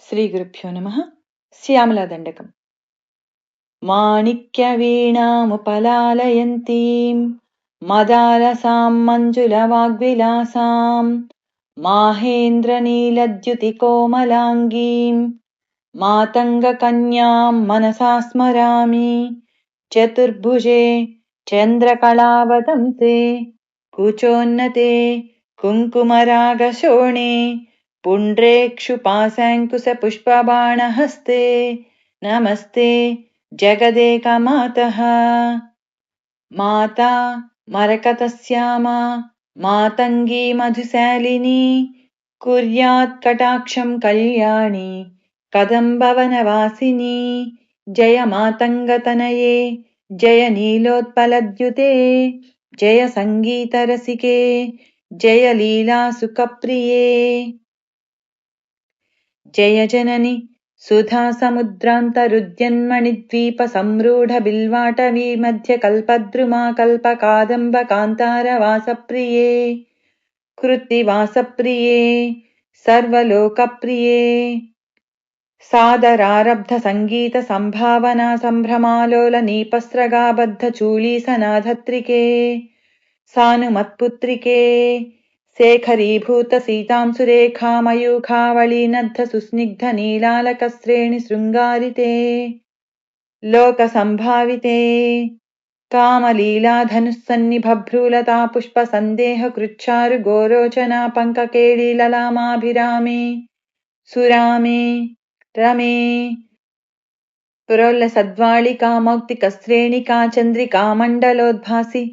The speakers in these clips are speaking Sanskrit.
श्रीगुरुभ्यो नमः। श्यामलादण्डकम्। माणिक्यवीणामुपलालयन्तीं मदालसां मञ्जुलवाग्विलासां माहेन्द्रनीलद्युतिकोमलाङ्गीं मातङ्गकन्यां मनसा स्मरामि। चतुर्भुजे चन्द्रकलावदन्ते कुचोन्नते कुङ्कुमरागशोणे पुण्ड्रेक्षुपाशाङ्कुशपुष्पबाणहस्ते नमस्ते जगदेकमातः। माता मरकतश्यामा मातङ्गी मधुशालिनी कुर्यात् कटाक्षं कल्याणी कदम्बवनवासिनी। जय मातङ्गतनये जय नीलोत्पलद्युते जय सङ्गीतरसिके जय लीलासुखप्रिये। जय जननि सुधासमुद्रान्तरुद्यन्मणिद्वीपसंरूढबिल्वाटवी मध्यकल्पद्रुमा कल्पकादम्बकान्तारवासप्रिये कृत्तिवासप्रिये सर्वलोकप्रिये। सादरारब्धसङ्गीतसम्भावना सम्भ्रमालोलनीपस्रगाबद्धचूलीसनाधत्रिके सानुमत्पुत्रिके शेखरीभूतसीतां सुरेखामयूखावळीनद्धसुस्निग्धनीलालकश्रेणिशृङ्गारिते लोकसम्भाविते कामलीलाधनुस्सन्निभभ्रूलतापुष्पसन्देहकृच्छारुगोरोचना पङ्ककेळीललामाभिरामे सुरामे रमे पुरोल्लसद्वाळिका मौक्तिकश्रेणिका चन्द्रिकामण्डलोद्भासि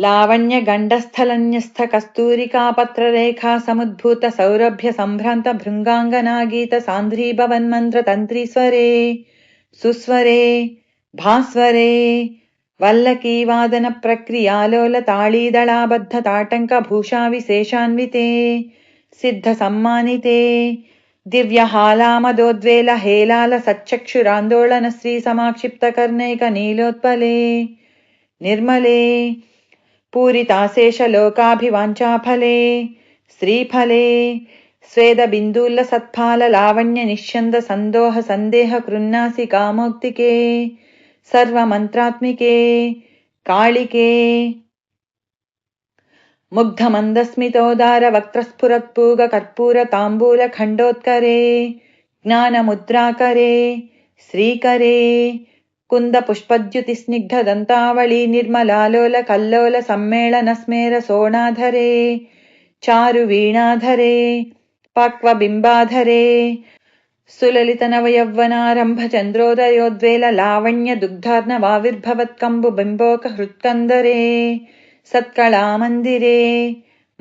लावण्यगण्डस्थलन्यस्थकस्तूरिकापत्ररेखा समुद्भूत सौरभ्य सम्भ्रान्त भृङ्गाङ्गनागीत सान्द्री भवन्मन्त्रतन्त्रीस्वरे सुस्वरे भास्वरे वल्लकीवादन प्रक्रियालोलताळीदळाबद्ध ताटङ्कभूषाविशेषान्विते सिद्धसम्मानिते दिव्यहालामदोद्वेल हेलाल सच्चक्षुरान्दोलन श्रीसमाक्षिप्तकर्णैकनीलोत्पले निर्मले पूरिताशेषलोकाभिवाञ्छाफले श्रीफले स्वेदबिन्दुल्लसत्फाललावण्यनिष्यन्द सन्दोह सन्देह कृन्नासिकामौक्तिके सर्वमन्त्रात्मिके कालिके मुग्धमन्दस्मितोदार वक्त्रस्फुरत्पूगकर्पूरताम्बूलखण्डोत्करे ज्ञानमुद्राकरे श्रीकरे कुन्दपुष्पद्युतिस्निग्धदन्तावळी निर्मलालोल कल्लोल सम्मेलनस्मेर सोणाधरे चारुवीणाधरे पक्वबिम्बाधरे सुललितनवयौवनारम्भचन्द्रोदयोद्वेल लावण्य दुग्धार्णवाविर्भवत्कम्बुबिम्बोकहृत्कन्दरे सत्कलामन्दिरे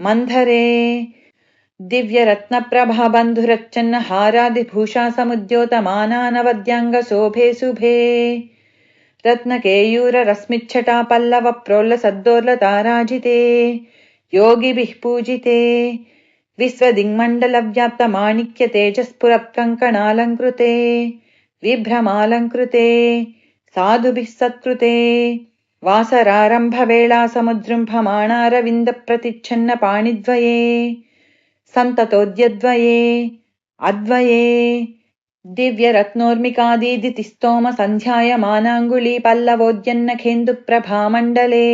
मन्धरे दिव्यरत्नप्रभाबन्धुरच्चन्न हारादिभूषासमुद्योतमानानवद्याङ्गशोभे शुभे रत्नकेयूररश्मिच्छटा पल्लव प्रोल्लसद्दोर्लताराजिते योगिभिः पूजिते विश्वदिङ्मण्डलव्याप्तमाणिक्यतेजस्फुरत्कङ्कणालङ्कृते विभ्रमालङ्कृते साधुभिः सत्कृते वासरारम्भवेळा समुद्रुम्भमाणारविन्दप्रतिच्छन्न पाणिद्वये सन्ततोद्यद्वये अद्वये दिव्यरत्नोर्मिकादीदितिस्तोम सन्ध्यायमानाङ्गुली पल्लवोद्यन्नखेन्दुप्रभामण्डले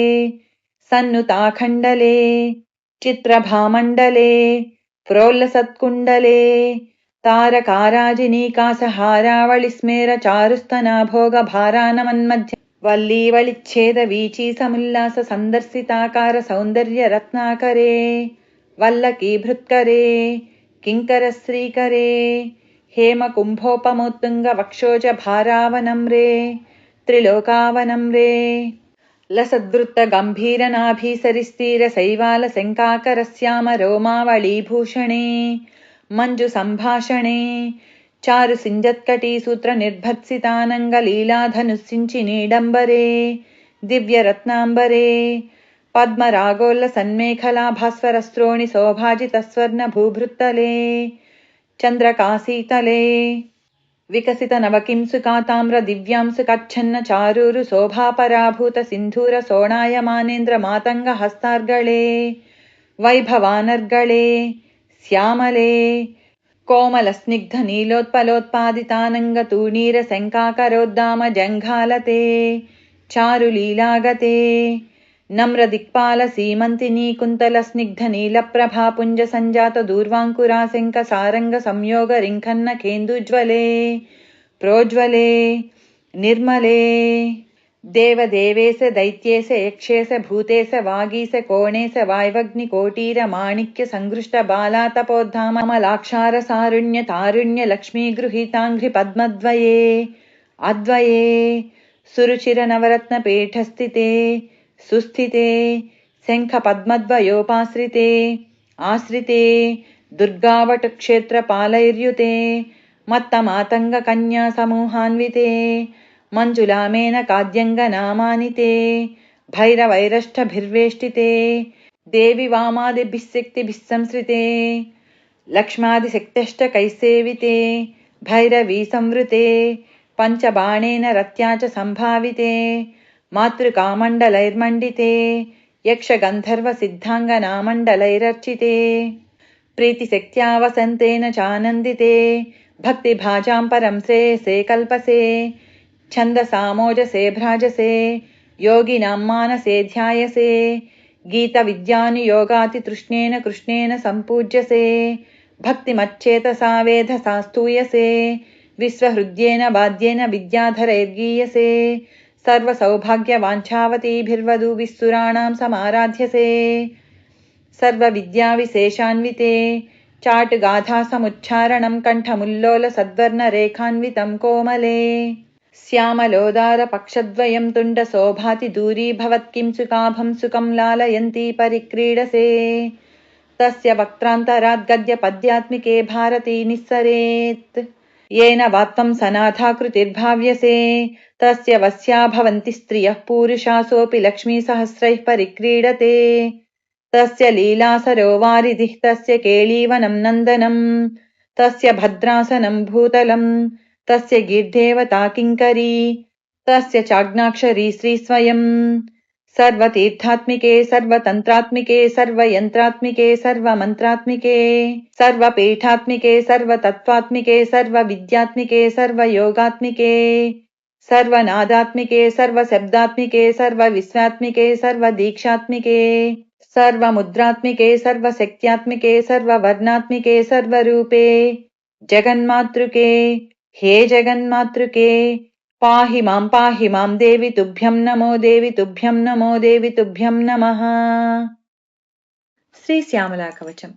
सन्नुताखण्डले चित्रभामण्डले प्रोल्लसत्कुण्डले तारकाराजिनीकासहारावळिस्मेर चारुस्तनाभोगभारानमन्मध्य वल्लीवळिच्छेदवीची समुल्लास सन्दर्शिताकार सौन्दर्यरत्नाकरे वल्लकीभृत्करे किङ्करश्रीकरे हेमकुम्भोपमोत्तुङ्ग वक्षोजभारावनम्रे त्रिलोकावनम्रे लसद्वृत्तगम्भीरनाभीसरिस्तीरशैवालशङ्काकरश्याम रोमावळीभूषणे मञ्जुसम्भाषणे चारुसिञ्जत्कटीसूत्रनिर्भर्त्सितानङ्गलीलाधनुस्सिञ्चिनीडम्बरे दिव्यरत्नाम्बरे पद्मरागोल्लसन्मेखला भास्वरस्रोणि शोभाजितस्वर्णभूभृत्तले चन्द्रकाशीतले विकसितनवकिंसुकाताम्र दिव्यांसुकच्छन्न चारूरु शोभापराभूत सिन्धूर सोणायमानेन्द्र मातङ्गहस्तार्गळे वैभवानर्गळे श्यामले कोमलस्निग्धनीलोत्पलोत्पादितानङ्गतूणीरशङ्काकरोद्दामजङ्घालते चारुलीलागते नम्रदिक्पालसीमन्तिनी कुन्तलस्निग्धनीलप्रभापुञ्जसञ्जातदूर्वाङ्कुराशङ्कसारङ्गसंयोगरिङ्खन्नखेन्दुज्ज्वले प्रोज्वले निर्मले देवदेवेश दैत्येश यक्षेश भूतेश वागीश कोणेश वायवग्निकोटीरमाणिक्यसङ्गृष्टबालातपोद्धामलाक्षारसारुण्यतारुण्यलक्ष्मीगृहीताङ्घ्रिपद्मद्वये अद्वये सुरुचिरनवरत्नपीठस्थिते सुस्थिते शङ्खपद्मद्वयोपाश्रिते आश्रिते दुर्गावटक्षेत्रपालैर्युते मत्तमातङ्गकन्यासमूहान्विते मञ्जुलामेनकाद्यङ्गनामानिते भैरवैरष्टभिर्वेष्टिते देवि वामादिभिः शक्तिभिः संसृते लक्ष्मादिशक्त्यष्टकैसेविते भैरवी संवृते पञ्चबाणेन रत्या च सम्भाविते मातृकामण्डलैर्मण्डिते यक्षगन्धर्वसिद्धाङ्गनामण्डलैरर्चिते प्रीतिशक्त्या वसन्तेन चानन्दिते भक्तिभाजां परं श्रेयसे कल्पसे छन्दसामोजसे भ्राजसे योगिनां मानसे ध्यायसे गीतविद्यानुयोगातितृष्णेन कृष्णेन सम्पूज्यसे भक्तिमच्चेतसा वेधसा स्तूयसे विश्वहृद्येन वाद्येन विद्याधरैर्गीयसे सर्वसौभाग्यवाञ्छावतीभिर्वधूभिः सुराणां समाराध्यसे सर्वविद्याविशेषान्विते चाटुगाथासमुच्चारणं कण्ठमुल्लोलसद्वर्णरेखान्वितं कोमले श्यामलोदारपक्षद्वयं तुण्डशोभाति दूरीभवत्किं सुकाभं सुखं लालयन्ती परिक्रीडसे तस्य वक्त्रान्तराद्गद्यपद्यात्मिके भारती निःसरेत् येन वात्वं सनाथाकृतिर्भाव्यसे तस्य वस्या भवन्ति स्त्रियः पूरुषासोऽपि लक्ष्मीसहस्रैः परिक्रीडते तस्य लीलासरो वारिधिः तस्य केळीवनं नन्दनं तस्य भद्रासनं भूतलं तस्य गीर्देवता किङ्करी तस्य चाज्ञाक्षरी श्रीस्वयं सर्वतीर्थात्मिके सर्वतन्त्रात्मिके सर्वयन्त्रात्मिके सर्वमन्त्रात्मिके सर्वपीठात्मिके सर्वतत्त्वात्मिके सर्वविद्यात्मिके सर्वयोगात्मिके सर्वनादात्मिके सर्वशब्दात्मिके सर्वविश्वात्मिके सर्वदीक्षात्मिके सर्वमुद्रात्मिके सर्वशक्त्यात्मिके सर्ववर्णात्मिके सर्वरूपे जगन्मातृके हे जगन्मातृके पाहि मां देवि तुभ्यं नमो देवि तुभ्यं नमो देवि तुभ्यं नमः। श्रीश्यामलाकवचम्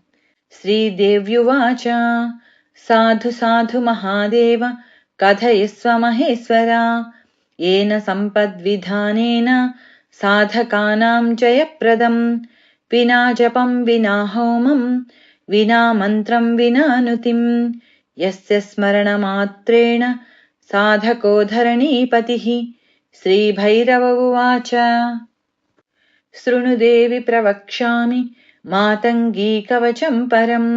श्रीदेव्युवाच साधु साधु महादेव कथयस्व महेश्वरा येन सम्पद्विधानेन साधकानां जयप्रदं विना जपं विना होमं विना मन्त्रं विना नुतिं यस्य स्मरणमात्रेण साधको धरणीपतिः। श्रीभैरव उवाच शृणु देवि प्रवक्ष्यामि मातङ्गीकवचं परं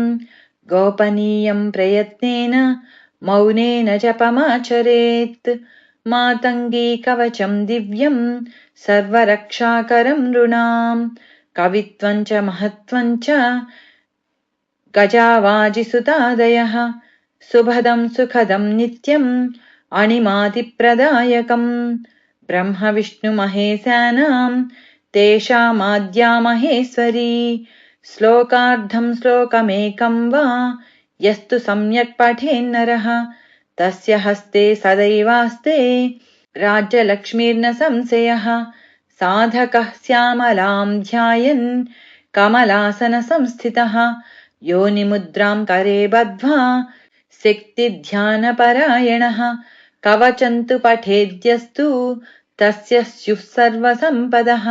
गोपनीयं प्रयत्नेन मौनेन जपमाचरेत् मातङ्गीकवचं दिव्यं सर्वरक्षाकरं नृणां कवित्वं च महत्त्वं च गजावाजिसुतादयः सुभदं सुखदं नित्यम् अणिमादिप्रदायकं ब्रह्मविष्णुमहेशानां तेषामाद्या महेश्वरी श्लोकार्धं श्लोकमेकं वा यस्तु सम्यक् पठेन्नरः तस्य हस्ते सदैवास्ते राज्यलक्ष्मीर्न संशयः साधकः श्यामलां ध्यायन् कमलासनसंस्थितः योनिमुद्रां करे बद्ध्वा शक्तिध्यानपरायणः कवचन्तु पठेद्यस्तु तस्य स्युः सर्वसम्पदः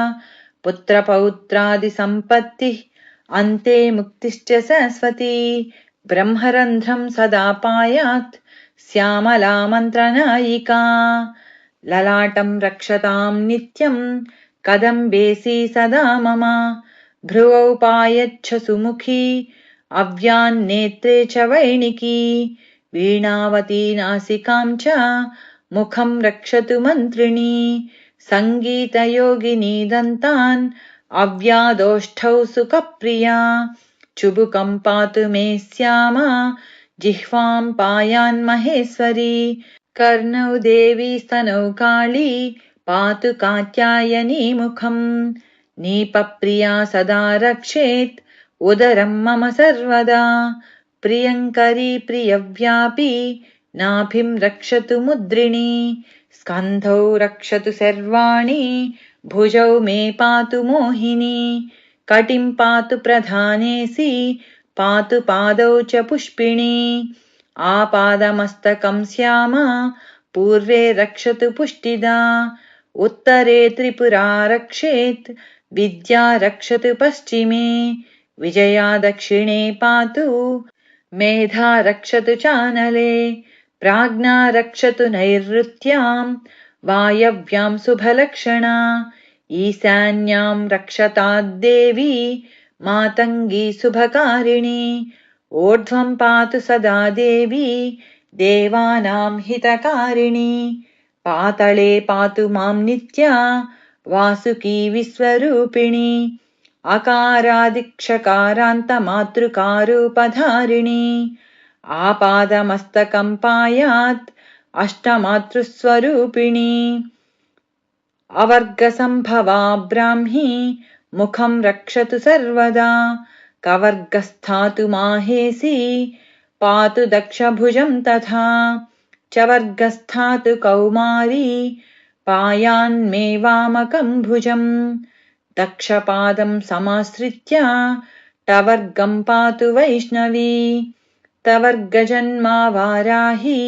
पुत्रपौत्रादिसम्पत्तिः अन्ते मुक्तिश्च शाश्वती ब्रह्मरन्ध्रं सदा पायात् श्यामला मन्त्रनायिका ललाटं रक्षतां नित्यं कदम्बेसी सदा मम भ्रुवौ पायच्छ सुमुखी अव्यान्नेत्रे च वैणिकी वीणावती नासिकां च मुखं रक्षतु मन्त्रिणी सङ्गीतयोगिनी दन्तान् अव्यादोष्ठौ सुखप्रिया चुबुकं पातु मे श्यामा जिह्वां पायान्महेश्वरी कर्णौ देवी स्तनौ काली पातु कात्यायनी मुखं नीपप्रिया सदा रक्षेत् उदरं मम सर्वदा प्रियङ्करी प्रियव्यापी नाभिं रक्षतु मुद्रिणी स्कन्धौ रक्षतु सर्वाणि भुजौ मे पातु मोहिनी कटिं पातु प्रधानेसि पातु पादौ च पुष्पिणी आपादमस्तकं श्यामा पूर्वे रक्षतु पुष्टिदा उत्तरे त्रिपुरा रक्षेत् विद्या रक्षतु पश्चिमे विजया दक्षिणे पातु मेधा रक्षतु चानले प्राज्ञा रक्षतु नैऋत्यां वायव्यां शुभलक्षणा ईशान्यां रक्षताद्देवी मातङ्गी शुभकारिणी ऊर्ध्वं पातु सदा देवी देवानां हितकारिणी पातळे पातु मां नित्या वासुकी विश्वरूपिणी अकारादिक्षकारान्तमातृकारूपधारिणी आपादमस्तकं पायात् अष्टमातृस्वरूपिणी अवर्गसम्भवा ब्राह्मी मुखं रक्षतु सर्वदा कवर्गस्थातु माहेशी पातु दक्षभुजं तथा चवर्गस्थातु कौमारी पायान्मे वामकं भुजं दक्षपादं समाश्रित्य टवर्गं पातु वैष्णवी तवर्गजन्मा वाराही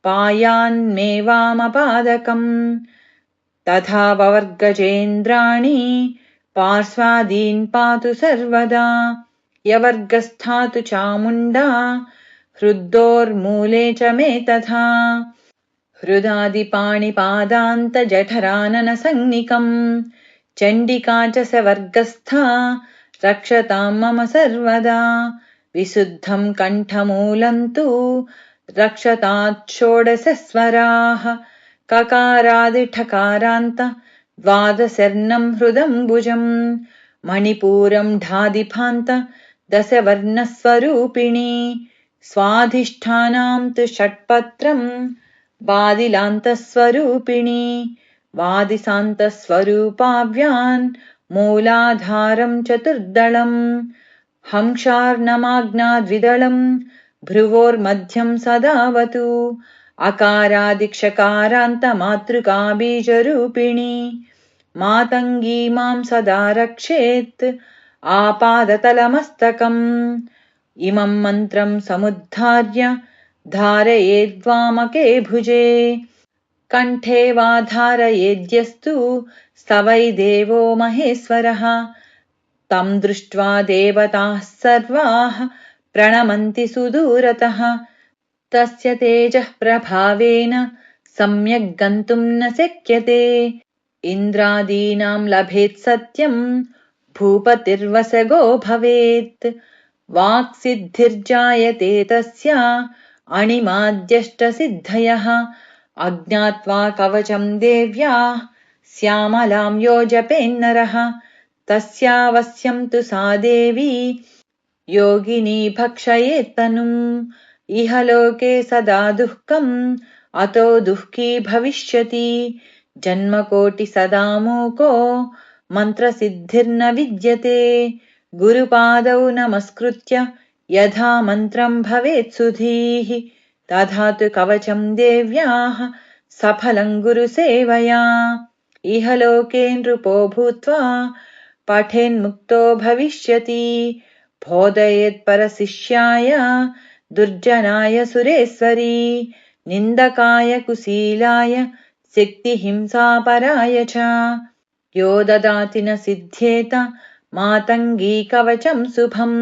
पायान्मे वामपादकम् तथा ववर्गजेन्द्राणि पार्श्वादीन् पातु सर्वदा यवर्गस्थातु चामुण्डा हृद्दोर्मूले च मे तथा हृदादिपाणिपादान्तजठराननसंज्ञिकम् चण्डिका च सवर्गस्था रक्षतां मम सर्वदा विशुद्धं कण्ठमूलं तु रक्षतात् षोडशस्वराः ककारादिठकारान्त द्वादशर्णं हृदम्बुजं मणिपूरं ढादिभान्त दशवर्णस्वरूपिणी स्वाधिष्ठानां तु षट्पत्रं वादिलान्तस्वरूपिणी वादिसान्तस्वरूपाव्यान् मूलाधारं चतुर्दलं हंसार्णमाग्नाद्विदलं भ्रुवोर्मध्यं सदावतु अकारादिक्षकारान्तमातृका बीजरूपिणी मातङ्गी मां सदा रक्षेत् आपादतलमस्तकम् इमं मन्त्रं समुद्धार्य धारयेद्वामके भुजे कण्ठे वा धारयेद्यस्तु स वै देवो महेश्वरः तं दृष्ट्वा देवताः सर्वाः प्रणमन्ति सुदूरतः तस्य तेजः प्रभावेन सम्यक् गन्तुं न शक्यते इन्द्रादीनां लभेत् सत्यं भूपतिर्वसगो भवेत् वाक्सिद्धिर्जायते तस्य अणिमाद्यष्टसिद्धयः अज्ञात्वा कवचं देव्याः श्यामलां यो जपेन्नरः तस्यावश्यं तु सा देवी योगिनी भक्षयेत्तनुम् इह लोके सदा दुःखम् अतो दुःखी भविष्यति जन्मकोटि सदा मूको मन्त्रसिद्धिर्न विद्यते गुरुपादौ नमस्कृत्य यथा मन्त्रं भवेत् सुधीः तथा तु कवचं देव्याः सफलं गुरुसेवया इह लोके नृपो भूत्वा पठेन्मुक्तो भविष्यति बोधयेत् परशिष्याय दुर्जनाय सुरेश्वरी निन्दकाय कुशीलाय शक्तिहिंसापराय च यो ददाति न सिद्ध्येत मातङ्गी कवचं शुभं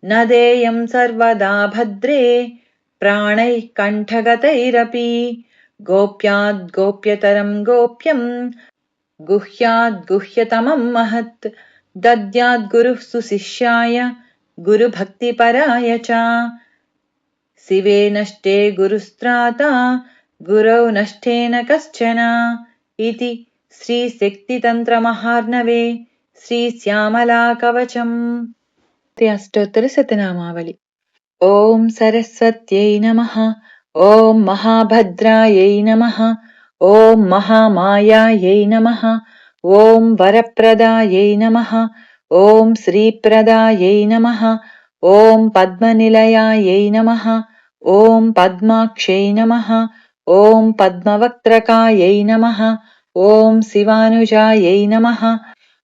न देयं सर्वदा भद्रे प्राणैः कण्ठगतैरपि गोप्याद् गोप्यतरं गोप्यं गुह्याद् गुह्यतमं महत् दद्याद् गुरुः सुशिष्याय गुरुभक्तिपराय च शिवे नष्टे गुरुस्त्राता गुरौ नष्टेन कश्चन इति श्रीशक्तितन्त्रमहार्णवे श्रीश्यामलाकवचम् अष्टोत्तरशतनामावली ॐ सरस्वत्यै नमः। ॐ महाभद्रायै नमः। ॐ महामायायै नमः। ॐ वरप्रदायै नमः। ॐ श्रीप्रदायै नमः। ॐ पद्मनिलयायै नमः। ॐ पद्माक्षै नमः। ॐ पद्मवक्त्रकायै नमः। ॐ शिवानुजायै नमः।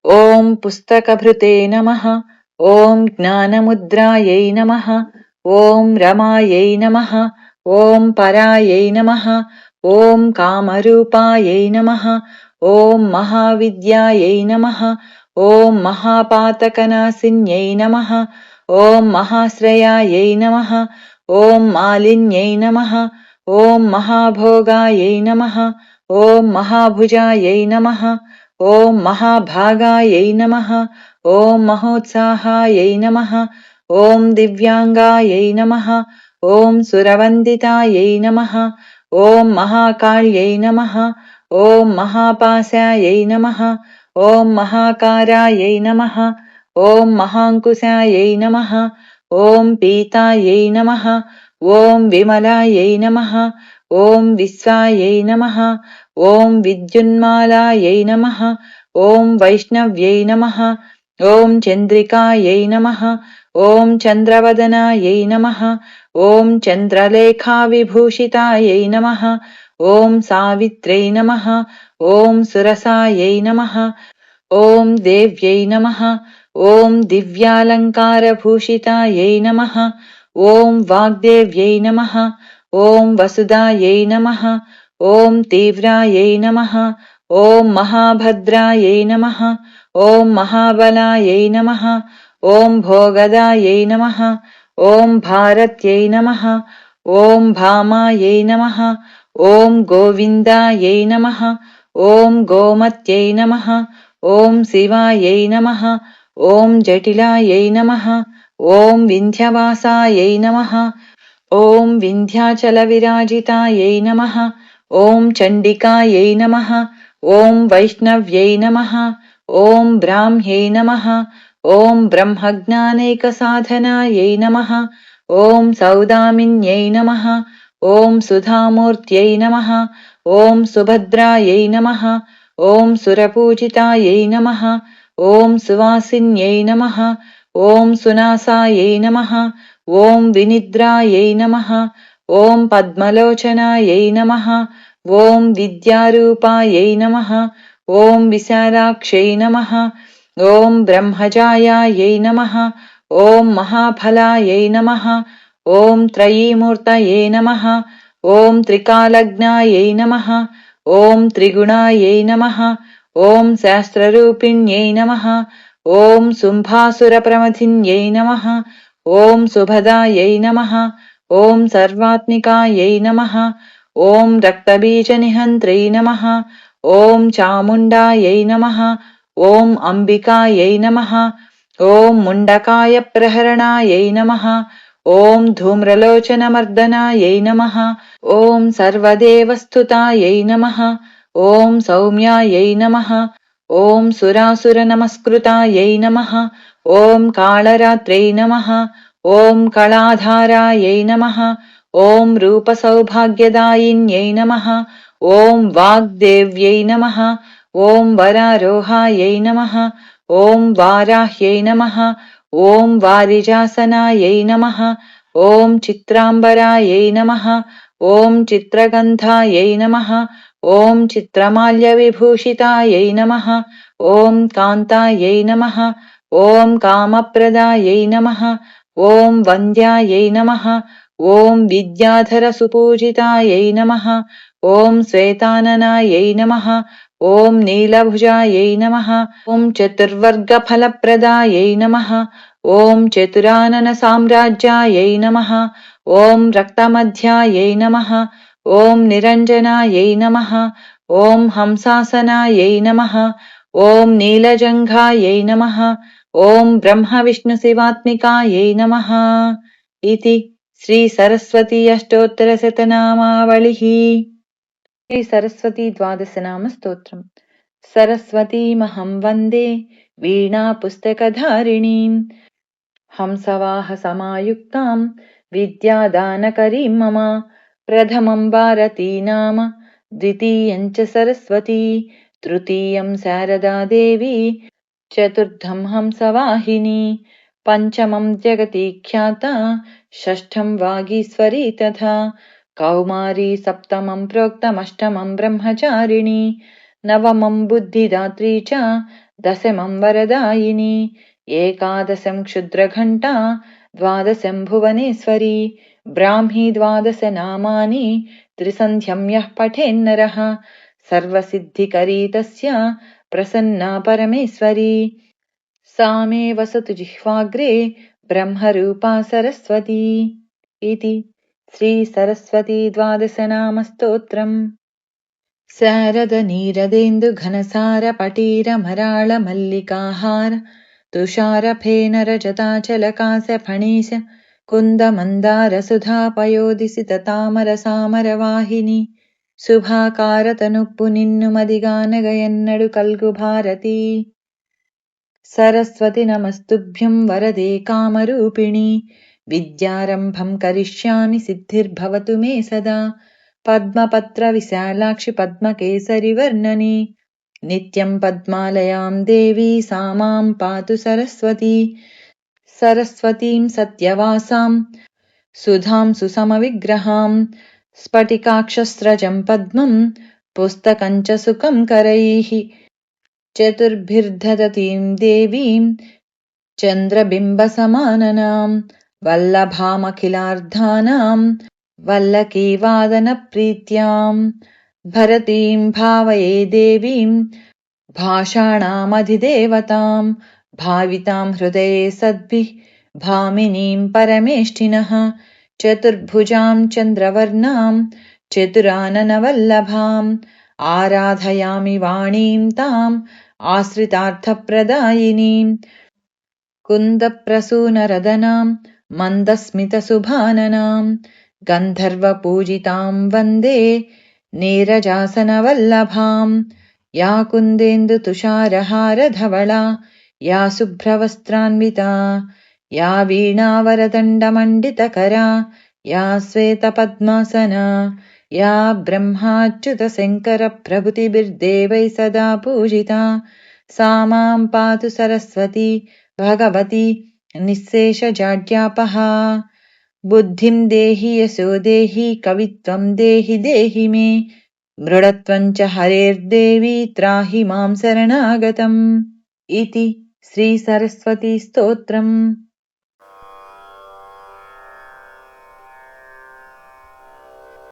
ॐ पुस्तकभृते नमः। ॐ ज्ञानमुद्रायै नमः। ॐ रमायै नमः। ॐ परायै नमः। ॐ कामरूपायै नमः। ॐ महाविद्यायै नमः। ॐ महापातकनाशिन्यै नमः। ॐ महाश्रयायै नमः। ॐ मालिन्यै नमः। ॐ महाभोगायै नमः। ॐ महाभुजायै नमः। ॐ महाभागायै नमः। ॐ महोत्साहायै नमः। ॐ दिव्याङ्गायै नमः। ॐ सुरवन्दितायै नमः। ॐ महाकाल्यै नमः। ॐ महापाशायै नमः। ॐ महाकारायै नमः। ॐ महाङ्कुशायै नमः। ॐ पीतायै नमः। ॐ विमलायै नमः। ॐ विश्वायै नमः। ॐ विद्युन्मालायै नमः। ॐ वैष्णव्यै नमः। ॐ चन्द्रिकायै नमः। ॐ चन्द्रवदनायै नमः। ॐ चन्द्रलेखाविभूषितायै नमः। ॐ सावित्र्यै नमः। ॐ सुरसायै नमः। ॐ देव्यै नमः। ॐ दिव्यालङ्कारभूषितायै नमः। ॐ वाग्देव्यै नमः। ॐ वसुदायै नमः। ॐ तीव्रायै नमः। ॐ महाभद्रायै नमः। ॐ महाबलायै नमः। ॐ भोगदायै नमः। ॐ भारत्यै नमः। ॐ भामायै नमः। ॐ गोविन्दायै नमः। ॐ गोमत्यै नमः। ॐ शिवायै नमः। ॐ जटिलायै नमः। ॐ विन्ध्यवासायै नमः। ॐ विन्ध्याचलविराजितायै नमः। ॐ चण्डिकायै नमः। ॐ वैष्णव्यै नमः। ॐ ब्राह्म्यै नमः। ॐ ब्रह्मज्ञानैकसाधनायै नमः। ॐ सौदामिन्यै नमः। ॐ सुधामूर्त्यै नमः। ॐ सुभद्रायै नमः। ॐ सुरपूजितायै नमः। ॐ सुवासिन्यै नमः। ॐ सुनासायै नमः। ॐ विनिद्रायै नमः। ॐ पद्मलोचनायै नमः। ॐ विद्यारूपायै नमः। ॐ विशालाक्ष्यै नमः। ॐ ब्रह्मजायायै नमः। ॐ महाफलायै नमः। ॐ त्रयीमूर्तये नमः। ॐ त्रिकालज्ञायै नमः। ॐ त्रिगुणायै नमः। ॐ शास्त्ररूपिण्यै नमः। ॐ शुम्भासुरप्रमथिन्यै नमः। ॐ सुभदायै नमः। ॐ सर्वात्मिकायै नमः। ॐ रक्तबीजनिहन्त्रै नमः। ॐ चामुण्डायै नमः। ॐ अम्बिकायै नमः। ॐ मुण्डकायप्रहरणायै नमः। ॐ धूम्रलोचनमर्दनायै नमः। ॐ सर्वदेवस्तुतायै नमः। ॐ सौम्यायै नमः। ॐ सुरासुरनमस्कृतायै नमः। ॐ कालरात्रै नमः। ॐ कलाधारायै नमः। ॐ रूपसौभाग्यदायिन्यै नमः। ॐ वाग्देव्यै नमः। ॐ वरारोहायै नमः। ॐ वाराह्यै नमः। ॐ वारिजासनायै नमः। ॐ चित्राम्बरायै नमः। ॐ चित्रगन्धायै नमः। ॐ चित्रमाल्यविभूषितायै नमः। ॐ कान्तायै नमः। ॐ कामप्रदायै नमः। ॐ वन्द्यायै नमः। ॐ विद्याधरसुपूजितायै नमः। ॐ श्वेताननायै नमः। ॐ नीलभुजायै नमः। ॐ चतुर्वर्गफलप्रदायै नमः। ॐ चतुराननसाम्राज्यायै नमः। ॐ रक्तमध्यायै नमः। ॐ निरञ्जनायै नमः। ॐ हंसासनायै नमः। ॐ नीलजङ्घायै नमः। ॐ ब्रह्मविष्णुशिवात्मिकायै नमः इति श्रीसरस्वती अष्टोत्तरशतनामावलिः। श्रीसरस्वती द्वादशनामस्तोत्रम्। सरस्वतीमहं वन्दे वीणापुस्तकधारिणीम्। हंसवाहसमायुक्तां विद्यादानकरीं मम प्रथमं भारती नाम द्वितीयं च सरस्वती तृतीयं शारदा देवी चतुर्थं हंसवाहिनी पञ्चमं जगति ख्याता षष्ठं वागीश्वरी तथा कौमारी सप्तमं प्रोक्तमष्टमं ब्रह्मचारिणी नवमं बुद्धिदात्री च दशमं वरदायिनी एकादशं क्षुद्रघण्टा द्वादशं भुवनेश्वरी ब्राह्मी द्वादशनामानि त्रिसन्ध्यं यः पठेन्नरः सर्वसिद्धिकरी तस्य प्रसन्ना परमेश्वरी सा मे वसतु जिह्वाग्रे ब्रह्मरूपा सरस्वती इति श्रीसरस्वती द्वादशनामस्तोत्रम् शारदनीरदेन्दुघनसारपटीरमराळमल्लिकाहार तुषारफेनरजताचलकाशफणीश कुन्दमन्दारसुधापयोदिसिततामरसामरवाहिनी शुभाकारतनुप्पुनिन्नुमदिगानगयन्नडु कल्गु भारती सरस्वति नमस्तुभ्यं वरदे कामरूपिणि विद्यारम्भं करिष्यामि सिद्धिर्भवतु मे सदा पद्मपत्रविशालाक्षि पद्मकेसरिवर्णनि नित्यं पद्मालयां देवी सा मां पातु सरस्वती सरस्वतीं सत्यवासां सुधां सुसमविग्रहां स्फटिकाक्षस्रजं पद्मं पुस्तकं च सुखं करैः चतुर्भिर्दधतीं देवीं चन्द्रबिम्बसमाननां वल्लभामखिलार्धानां वल्लकीवादनप्रीत्यां भरतीं भावये देवीं भाषाणामधिदेवतां भावितां हृदये सद्भिः भामिनीं परमेष्ठिनः चतुर्भुजां चन्द्रवर्णां चतुराननवल्लभाम् आराधयामि वाणीं ताम् आश्रितार्थप्रदायिनीं कुन्दप्रसूनरदनां मन्दस्मितसुभाननां गन्धर्वपूजितां वन्दे नीरजासनवल्लभां या कुन्देन्दुतुषारहारधवला या शुभ्रवस्त्रान्विता या वीणावरदण्डमण्डितकरा या श्वेतपद्मासना या ब्रह्माच्युतशङ्करप्रभृतिभिर्देवैः सदा पूजिता सा मां पातु सरस्वती भगवती निःशेषजाड्यापहा बुद्धिं देहि यशो देहि कवित्वं देहि देहि मे मृडत्वं च हरेर्देवी त्राहि मां शरणागतम् इति श्रीसरस्वती स्तोत्रम्।